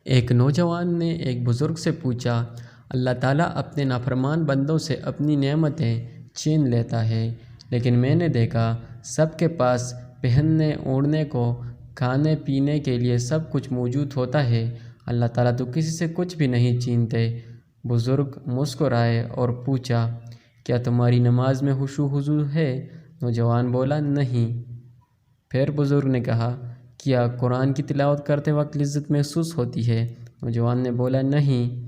ایک نوجوان نے ایک بزرگ سے پوچھا، اللہ تعالیٰ اپنے نافرمان بندوں سے اپنی نعمتیں چھین لیتا ہے، لیکن میں نے دیکھا سب کے پاس پہننے اوڑھنے کو، کھانے پینے کے لیے سب کچھ موجود ہوتا ہے، اللہ تعالیٰ تو کسی سے کچھ بھی نہیں چھینتے۔ بزرگ مسکرائے اور پوچھا، کیا تمہاری نماز میں خشوع و خضوع ہے؟ نوجوان بولا، نہیں۔ پھر بزرگ نے کہا، کیا قرآن کی تلاوت کرتے وقت لذت محسوس ہوتی ہے؟ نوجوان نے بولا، نہیں۔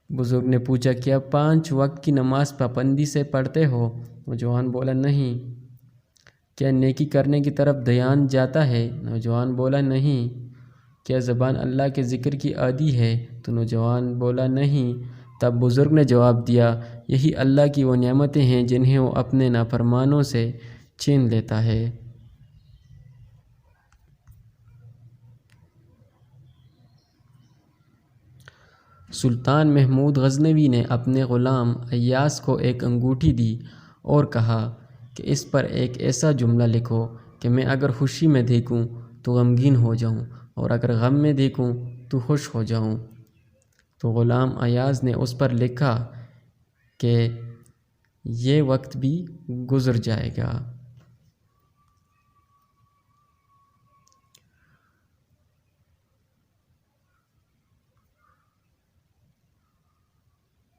بزرگ نے پوچھا، کیا 5 وقت کی نماز پابندی سے پڑھتے ہو؟ نوجوان بولا، نہیں۔ کیا نیکی کرنے کی طرف دھیان جاتا ہے؟ نوجوان بولا، نہیں۔ کیا زبان اللہ کے ذکر کی عادی ہے؟ تو نوجوان بولا، نہیں۔ تب بزرگ نے جواب دیا، یہی اللہ کی وہ نعمتیں ہیں جنہیں وہ اپنے نافرمانوں سے چھین لیتا ہے۔ سلطان محمود غزنوی نے اپنے غلام ایاز کو ایک انگوٹھی دی اور کہا کہ اس پر ایک ایسا جملہ لکھو کہ میں اگر خوشی میں دیکھوں تو غمگین ہو جاؤں اور اگر غم میں دیکھوں تو خوش ہو جاؤں۔ تو غلام ایاز نے اس پر لکھا کہ یہ وقت بھی گزر جائے گا۔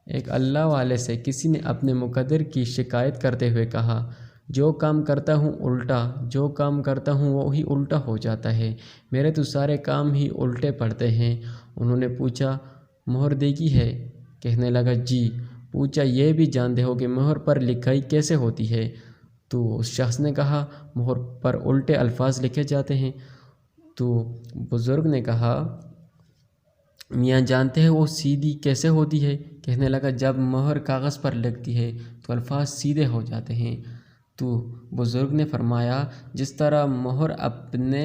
ایک اللہ والے سے کسی نے اپنے مقدر کی شکایت کرتے ہوئے کہا، جو کام کرتا ہوں وہی الٹا ہو جاتا ہے، میرے تو سارے کام ہی الٹے پڑتے ہیں۔ انہوں نے پوچھا، مہر دیکھی ہے؟ کہنے لگا، جی۔ پوچھا، یہ بھی جانتے ہو کہ مہر پر لکھائی کیسے ہوتی ہے؟ تو اس شخص نے کہا، مہر پر الٹے الفاظ لکھے جاتے ہیں۔ تو بزرگ نے کہا، میاں جانتے ہیں وہ سیدھی کیسے ہوتی ہے؟ کہنے لگا، جب مہر کاغذ پر لگتی ہے تو الفاظ سیدھے ہو جاتے ہیں۔ تو بزرگ نے فرمایا، جس طرح مہر اپنے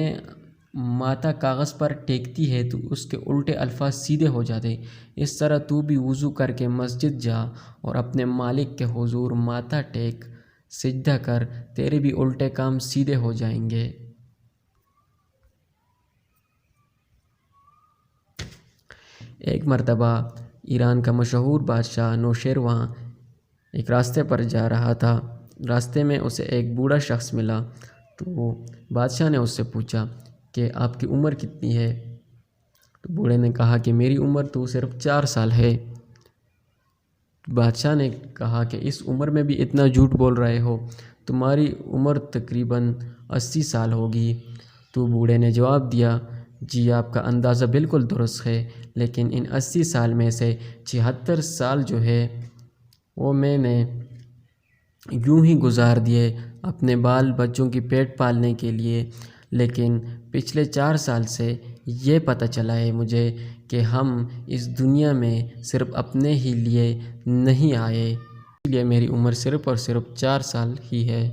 ماتھا کاغذ پر ٹیکتی ہے تو اس کے الٹے الفاظ سیدھے ہو جاتے، اس طرح تو بھی وضو کر کے مسجد جا اور اپنے مالک کے حضور ماتھا ٹیک، سجدہ کر، تیرے بھی الٹے کام سیدھے ہو جائیں گے۔ ایک مرتبہ ایران کا مشہور بادشاہ نوشیروان ایک راستے پر جا رہا تھا۔ راستے میں اسے ایک بوڑھا شخص ملا تو بادشاہ نے اس سے پوچھا کہ آپ کی عمر کتنی ہے؟ تو بوڑھے نے کہا کہ میری عمر تو صرف 4 سال ہے۔ بادشاہ نے کہا کہ اس عمر میں بھی اتنا جھوٹ بول رہے ہو، تمہاری عمر تقریباً 80 سال ہوگی۔ تو بوڑھے نے جواب دیا، جی آپ کا اندازہ بالکل درست ہے، لیکن ان 80 سال میں سے 76 سال جو ہے وہ میں نے یوں ہی گزار دیے اپنے بال بچوں کی پیٹ پالنے کے لیے، لیکن پچھلے 4 سال سے یہ پتہ چلا ہے مجھے کہ ہم اس دنیا میں صرف اپنے ہی لیے نہیں آئے، اس لیے میری عمر صرف اور صرف 4 سال ہی ہے۔